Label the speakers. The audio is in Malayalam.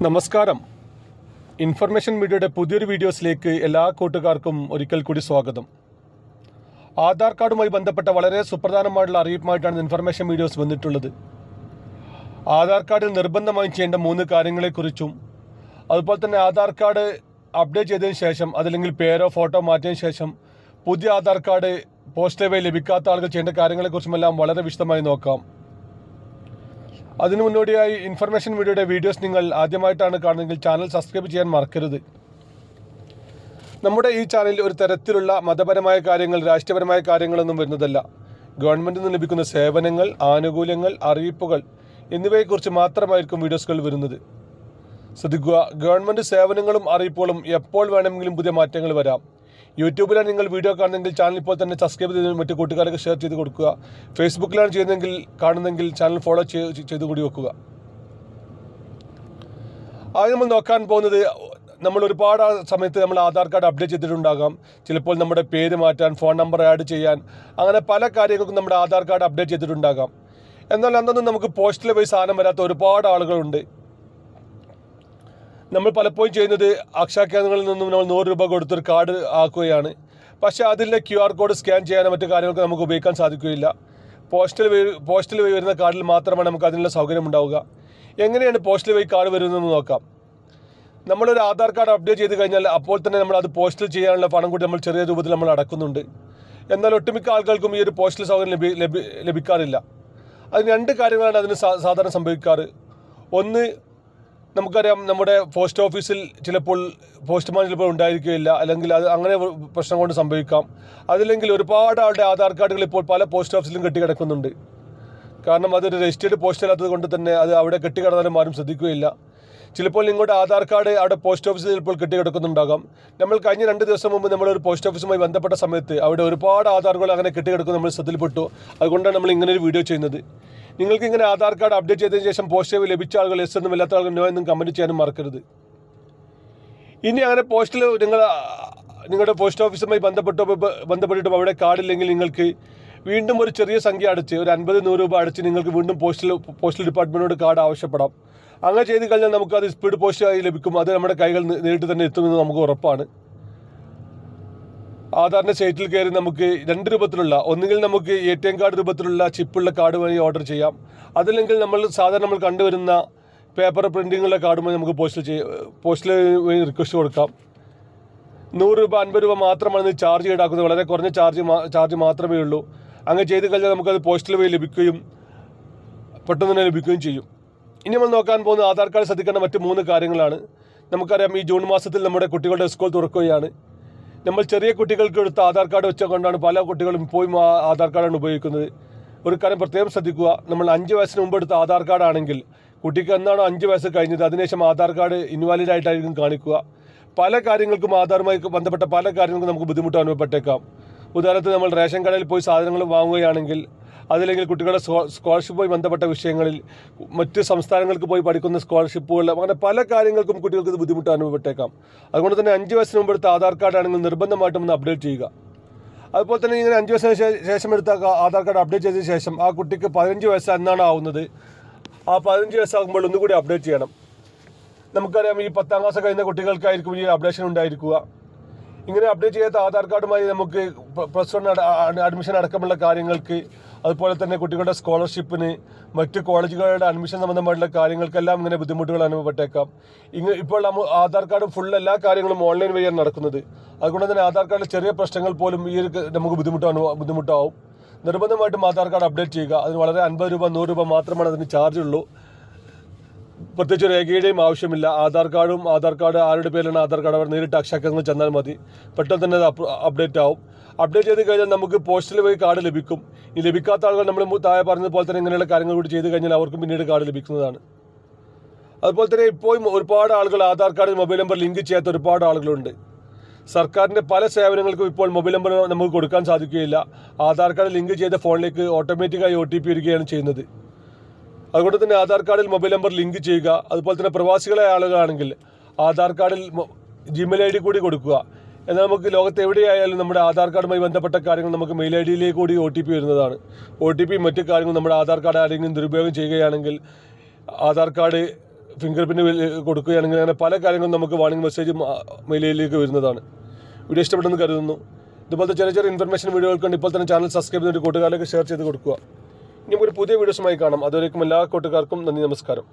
Speaker 1: നമസ്കാരം. ഇൻഫർമേഷൻ മീഡിയയുടെ പുതിയൊരു വീഡിയോസിലേക്ക് എല്ലാ കൂട്ടുകാർക്കും ഒരിക്കൽ കൂടി സ്വാഗതം. ആധാർ കാർഡുമായി ബന്ധപ്പെട്ട വളരെ സുപ്രധാനമായിട്ടുള്ള അറിയിപ്പുമായിട്ടാണ് ഇൻഫർമേഷൻ വീഡിയോസ് വന്നിട്ടുള്ളത്. ആധാർ കാർഡിൽ നിർബന്ധമായും ചെയ്യേണ്ട 3 കാര്യങ്ങളെക്കുറിച്ചും അതുപോലെ തന്നെ ആധാർ കാർഡ് അപ്ഡേറ്റ് ചെയ്തതിന് ശേഷം അതല്ലെങ്കിൽ പേരോ ഫോട്ടോ മാറ്റിയതിന് ശേഷം പുതിയ ആധാർ കാർഡ് പോസ്റ്റ് വഴി ലഭിക്കാത്ത ആളുകൾ ചെയ്യേണ്ട കാര്യങ്ങളെക്കുറിച്ചുമെല്ലാം വളരെ വിശദമായി നോക്കാം. അതിനു മുന്നോടിയായി ഇൻഫർമേഷൻ വീഡിയോയുടെ വീഡിയോസ് നിങ്ങൾ ആദ്യമായിട്ടാണ് കാണുന്നതെങ്കിൽ ചാനൽ സബ്സ്ക്രൈബ് ചെയ്യാൻ മറക്കരുത്. നമ്മുടെ ഈ ചാനലിൽ ഒരു തരത്തിലുള്ള മതപരമായ കാര്യങ്ങൾ, രാഷ്ട്രീയപരമായ കാര്യങ്ങളൊന്നും വരുന്നതല്ല. ഗവൺമെൻറ്റിൽ നിന്ന് ലഭിക്കുന്ന സേവനങ്ങൾ, ആനുകൂല്യങ്ങൾ, അറിയിപ്പുകൾ എന്നിവയെക്കുറിച്ച് മാത്രമായിരിക്കും വീഡിയോസുകൾ വരുന്നത്. ശ്രദ്ധിക്കുക, ഗവൺമെൻറ് സേവനങ്ങളും അറിയിപ്പുകളും എപ്പോൾ വേണമെങ്കിലും പുതിയ മാറ്റങ്ങൾ വരാം. യൂട്യൂബിലാണ് നിങ്ങൾ വീഡിയോ കാണുന്നെങ്കിൽ ചാനൽ ഇപ്പോൾ തന്നെ സബ്സ്ക്രൈബ് ചെയ്ത് മറ്റു കൂട്ടുകാർക്ക് ഷെയർ ചെയ്ത് കൊടുക്കുക. ഫേസ്ബുക്കിലാണ് കാണുന്നെങ്കിൽ ചാനൽ ഫോളോ ചെയ്ത് കൂടി വെക്കുക. ആദ്യം നമ്മൾ നോക്കാൻ പോകുന്നത്, നമ്മൾ ഒരുപാട് സമയത്ത് നമ്മൾ ആധാർ കാർഡ് അപ്ഡേറ്റ് ചെയ്തിട്ടുണ്ടാകാം. ചിലപ്പോൾ നമ്മുടെ പേര് മാറ്റാൻ, ഫോൺ നമ്പർ ആഡ് ചെയ്യാൻ, അങ്ങനെ പല കാര്യങ്ങൾക്കും നമ്മുടെ ആധാർ കാർഡ് അപ്ഡേറ്റ് ചെയ്തിട്ടുണ്ടാകാം. എന്നാൽ അന്നൊന്നും നമുക്ക് പോസ്റ്റിൽ പോയി സാധനം വരാത്ത ഒരുപാട് ആളുകളുണ്ട്. നമ്മൾ പലപ്പോഴും ചെയ്യുന്നത് അക്ഷയ കേന്ദ്രങ്ങളിൽ നിന്നും നമ്മൾ 100 രൂപ കൊടുത്തൊരു കാർഡ് ആക്കുകയാണ്. പക്ഷേ അതിൻ്റെ QR കോഡ് സ്കാൻ ചെയ്യാനോ മറ്റു കാര്യങ്ങൾക്ക് നമുക്ക് ഉപയോഗിക്കാൻ സാധിക്കുകയില്ല. പോസ്റ്റിൽ വഴി വരുന്ന കാർഡിൽ മാത്രമാണ് നമുക്ക് അതിനുള്ള സൗകര്യം ഉണ്ടാവുക. എങ്ങനെയാണ് പോസ്റ്റിൽ വഴി കാർഡ് വരുന്നതെന്ന് നോക്കാം. നമ്മളൊരു ആധാർ കാർഡ് അപ്ഡേറ്റ് ചെയ്ത് കഴിഞ്ഞാൽ അപ്പോൾ തന്നെ നമ്മൾ അത് പോസ്റ്റിൽ ചെയ്യാനുള്ള പണം കൂടി നമ്മൾ ചെറിയ രൂപത്തിൽ നമ്മൾ അടക്കുന്നുണ്ട്. എന്നാൽ ഒട്ടുമിക്ക ആൾക്കാർക്കും ഈ ഒരു പോസ്റ്റൽ സൗകര്യം ലഭിക്കാറില്ല. അതിന് 2 കാര്യങ്ങളാണ് അതിന് സാധാരണ സംഭവിക്കാറ്. ഒന്ന്, നമുക്കറിയാം, നമ്മുടെ പോസ്റ്റ് ഓഫീസിൽ ചിലപ്പോൾ പോസ്റ്റ്മാൻ ചിലപ്പോൾ ഉണ്ടായിരിക്കുകയില്ല, അല്ലെങ്കിൽ അത് അങ്ങനെ പ്രശ്നം കൊണ്ട് സംഭവിക്കാം. അതില്ലെങ്കിൽ ഒരുപാട് ആളുടെ ആധാർ കാർഡുകൾ ഇപ്പോൾ പല പോസ്റ്റ് ഓഫീസിലും കെട്ടിക്കിടക്കുന്നുണ്ട്. കാരണം അതൊരു രജിസ്റ്റേർഡ് പോസ്റ്റ് അല്ലാത്തത് കൊണ്ട് തന്നെ അത് അവിടെ കെട്ടിക്കിടന്നാലും ആരും ശ്രദ്ധിക്കുകയില്ല. ചിലപ്പോൾ നിങ്ങളുടെ ആധാർ കാർഡ് അവിടെ പോസ്റ്റ് ഓഫീസിൽ ചിലപ്പോൾ കെട്ടിക്കിടക്കുന്നുണ്ടാകാം. നമ്മൾ കഴിഞ്ഞ 2 ദിവസം മുമ്പ് നമ്മളൊരു പോസ്റ്റ് ഓഫീസുമായി ബന്ധപ്പെട്ട സമയത്ത് അവിടെ ഒരുപാട് ആധാറുകൾ അങ്ങനെ കെട്ടിക്കിടക്കും നമ്മൾ ശ്രദ്ധയിൽപ്പെട്ടു. അതുകൊണ്ടാണ് നമ്മൾ ഇങ്ങനെ ഒരു വീഡിയോ ചെയ്യുന്നത്. നിങ്ങൾക്ക് ഇങ്ങനെ ആധാർ കാർഡ് അപ്ഡേറ്റ് ചെയ്തതിന് ശേഷം പോസ്റ്റ് വഴി ലഭിച്ച ആളുകൾ എസ് എന്നും ഇല്ലാത്ത ആളുകൾ നോ എന്നും കമൻറ്റ് ചെയ്യാനും മറക്കരുത്. ഇനി അങ്ങനെ പോസ്റ്റിൽ നിങ്ങളുടെ പോസ്റ്റ് ഓഫീസുമായി ബന്ധപ്പെട്ടിട്ടും അവിടെ കാർഡില്ലെങ്കിൽ നിങ്ങൾക്ക് വീണ്ടും ഒരു ചെറിയ സംഖ്യ അടച്ച്, ഒരു 50-100 രൂപ അടച്ച് നിങ്ങൾക്ക് വീണ്ടും പോസ്റ്റൽ ഡിപ്പാർട്ട്മെൻറ്റിനോട് കാർഡ് ആവശ്യപ്പെടാം. അങ്ങനെ ചെയ്ത് കഴിഞ്ഞാൽ നമുക്കത് സ്പീഡ് പോസ്റ്റായി ലഭിക്കും. അത് നമ്മുടെ കൈകൾ നേരിട്ട് തന്നെ എത്തുമെന്ന് നമുക്ക് ഉറപ്പാണ്. ആധാറിൻ്റെ സൈറ്റിൽ കയറി നമുക്ക് 2 രൂപത്തിലുള്ള, ഒന്നുകിൽ നമുക്ക് ATM കാർഡ് രൂപത്തിലുള്ള ചിപ്പുള്ള കാർഡ് വഴി ഓർഡർ ചെയ്യാം. അതല്ലെങ്കിൽ നമ്മൾ കണ്ടുവരുന്ന പേപ്പർ പ്രിൻറ്റിങ്ങുള്ള കാർഡ് വഴി നമുക്ക് പോസ്റ്റിൽ വഴി റിക്വസ്റ്റ് കൊടുക്കാം. 100 രൂപ 50 രൂപ മാത്രമാണ് ഇത് ചാർജ് ഈടാക്കുന്നത്. വളരെ കുറഞ്ഞ ചാർജ് മാത്രമേ ഉള്ളൂ. അങ്ങനെ ചെയ്ത് കഴിഞ്ഞാൽ നമുക്കത് പോസ്റ്റിൽ വഴി ലഭിക്കുകയും പെട്ടെന്ന് തന്നെ ലഭിക്കുകയും ചെയ്യും. ഇനി നമ്മൾ നോക്കാൻ പോകുന്ന ആധാർ കാർഡ് ശ്രദ്ധിക്കേണ്ട മറ്റ് 3 കാര്യങ്ങളാണ്. നമുക്കറിയാം, ഈ ജൂൺ മാസത്തിൽ നമ്മുടെ കുട്ടികളുടെ സ്കൂൾ തുറക്കുകയാണ്. നമ്മൾ ചെറിയ കുട്ടികൾക്ക് എടുത്ത ആധാർ കാർഡ് വെച്ചുകൊണ്ടാണ് പല കുട്ടികളും ഇപ്പോഴും ആധാർ കാർഡാണ് ഉപയോഗിക്കുന്നത്. ഒരു കാര്യം പ്രത്യേകം ശ്രദ്ധിക്കുക, നമ്മൾ 5 വയസ്സിന് മുമ്പ് എടുത്ത ആധാർ കാർഡ് ആണെങ്കിൽ കുട്ടിക്ക് എന്നാണോ 5 വയസ്സ് കഴിഞ്ഞത് അതിനുശേഷം ആധാർ കാർഡ് ഇൻവാലിഡ് ആയിട്ടായിരിക്കും കാണിക്കുക. പല കാര്യങ്ങൾക്കും ആധാറുമായി ബന്ധപ്പെട്ട പല കാര്യങ്ങൾക്കും നമുക്ക് ബുദ്ധിമുട്ട് അനുഭവപ്പെട്ടേക്കാം. ഉദാഹരണത്തിന്, നമ്മൾ റേഷൻ കടയിൽ പോയി സാധനങ്ങൾ വാങ്ങുകയാണെങ്കിൽ, അതല്ലെങ്കിൽ കുട്ടികളുടെ സ്കോളർഷിപ്പുമായി ബന്ധപ്പെട്ട വിഷയങ്ങളിൽ, മറ്റ് സംസ്ഥാനങ്ങൾക്ക് പോയി പഠിക്കുന്ന സ്കോളർഷിപ്പുകൾ, അങ്ങനെ പല കാര്യങ്ങൾക്കും കുട്ടികൾക്ക് ഇത് ബുദ്ധിമുട്ട് അനുഭവപ്പെട്ടേക്കാം. അതുകൊണ്ട് തന്നെ 5 വയസ്സിന് മുമ്പ് എടുത്ത ആധാർ കാർഡ് ആണെങ്കിൽ നിർബന്ധമായിട്ടും ഒന്ന് അപ്ഡേറ്റ് ചെയ്യുക. അതുപോലെ തന്നെ ഇങ്ങനെ 5 വയസ്സിന് ശേഷം എടുത്ത ആധാർ കാർഡ് അപ്ഡേറ്റ് ചെയ്തതിന് ശേഷം ആ കുട്ടിക്ക് 15 വയസ്സ് എന്നാണ് ആവുന്നത്, ആ 15 വയസ്സാകുമ്പോൾ ഒന്നുകൂടി അപ്ഡേറ്റ് ചെയ്യണം. നമുക്കറിയാം, ഈ 10ാം ക്ലാസ് കഴിഞ്ഞ കുട്ടികൾക്കായിരിക്കും ഈ അപ്ഡേഷൻ ഉണ്ടായിരിക്കുക. ഇങ്ങനെ അപ്ഡേറ്റ് ചെയ്യാത്ത ആധാർ കാർഡുമായി നമുക്ക് +1 അഡ്മിഷൻ അടക്കമുള്ള കാര്യങ്ങൾക്ക്, അതുപോലെ തന്നെ കുട്ടികളുടെ സ്കോളർഷിപ്പിന്, മറ്റ് കോളേജുകളുടെ അഡ്മിഷൻ സംബന്ധമായിട്ടുള്ള കാര്യങ്ങൾക്കെല്ലാം ഇങ്ങനെ ബുദ്ധിമുട്ടുകൾ അനുഭവപ്പെട്ടേക്കാം. ഇപ്പോൾ ആധാർ കാർഡ് ഫുൾ എല്ലാ കാര്യങ്ങളും ഓൺലൈൻ വഴിയാണ് നടക്കുന്നത്. അതുകൊണ്ട് തന്നെ ആധാർ കാർഡിൽ ചെറിയ പ്രശ്നങ്ങൾ പോലും നമുക്ക് ബുദ്ധിമുട്ടാവും. നിർബന്ധമായിട്ടും ആധാർ കാർഡ് അപ്ഡേറ്റ് ചെയ്യുക. അതിന് വളരെ 50 രൂപ 100 രൂപ മാത്രമാണ് അതിന് ചാർജ് ഉള്ളൂ. പ്രത്യേകിച്ച് രേഖയുടെയും ആവശ്യമില്ല. ആധാർ കാർഡ് ആരുടെ പേരിലാണ് ആധാർ കാർഡ് അവർ നേരിട്ട് അക്ഷയ കേന്ദ്രങ്ങളിൽ ചെന്നാൽ മതി. പെട്ടെന്ന് തന്നെ അത് അപ്ഡേറ്റ് ആവും. അപ്ഡേറ്റ് ചെയ്ത് കഴിഞ്ഞാൽ നമുക്ക് പോസ്റ്റിൽ പോയി കാർഡ് ലഭിക്കും. ഈ ലഭിക്കാത്ത ആളുകൾ നമ്മൾ താഴെ പറഞ്ഞതുപോലെ തന്നെ ഇങ്ങനെയുള്ള കാര്യങ്ങൾ കൂടി ചെയ്ത് കഴിഞ്ഞാൽ അവർക്കും പിന്നീട് കാർഡ് ലഭിക്കുന്നതാണ്. അതുപോലെ തന്നെ ഇപ്പോഴും ഒരുപാട് ആളുകൾ ആധാർ കാർഡിൽ മൊബൈൽ നമ്പർ ലിങ്ക് ചെയ്യാത്ത ഒരുപാട് ആളുകളുണ്ട്. സർക്കാരിൻ്റെ പല സേവനങ്ങൾക്കും ഇപ്പോൾ മൊബൈൽ നമ്പർ നമുക്ക് കൊടുക്കാൻ സാധിക്കുകയില്ല. ആധാർ കാർഡ് ലിങ്ക് ചെയ്ത ഫോണിലേക്ക് ഓട്ടോമാറ്റിക്കായി OTP വരികയാണ് ചെയ്യുന്നത്. അതുകൊണ്ട് തന്നെ ആധാർ കാർഡിൽ മൊബൈൽ നമ്പർ ലിങ്ക് ചെയ്യുക. അതുപോലെ തന്നെ പ്രവാസികളായ ആളുകളാണെങ്കിൽ ആധാർ കാർഡിൽ Gmail ID കൂടി കൊടുക്കുക. എന്നാൽ നമുക്ക് ലോകത്ത് എവിടെയായാലും നമ്മുടെ ആധാർ കാർഡുമായി ബന്ധപ്പെട്ട കാര്യങ്ങൾ നമുക്ക് മെയിൽ ID കൂടി OTP വരുന്നതാണ്. OTP മറ്റു കാര്യങ്ങൾ നമ്മുടെ ആധാർ കാർഡ് ആരെങ്കിലും ദുരുപയോഗം ചെയ്യുകയാണെങ്കിൽ ആധാർ കാർഡ് ഫിംഗർ പ്രിൻറ്റ് കൊടുക്കുകയാണെങ്കിൽ അങ്ങനെ പല കാര്യങ്ങളും നമുക്ക് വാർണിംഗ് മെസ്സേജ് മെയിലിലേക്ക് വരുന്നതാണ്. വീഡിയോ ഇഷ്ടപ്പെട്ടെന്ന് കരുതുന്നു. ഇതുപോലത്തെ ചെറിയ ചെറിയ ഇൻഫർമേഷൻ വീഡിയോകൾക്ക് ഇപ്പോൾ തന്നെ ചാനൽ സബ്സ്ക്രൈബ് ചെയ്തിട്ട് കൂട്ടുകാരിലേക്ക് ഷെയർ ചെയ്ത് കൊടുക്കുക. ഇനി നമുക്കൊരു പുതിയ വീഡിയോസുമായി കാണാം. അതുവരേക്കും എല്ലാ കൂട്ടുകാർക്കും നന്ദി, നമസ്കാരം.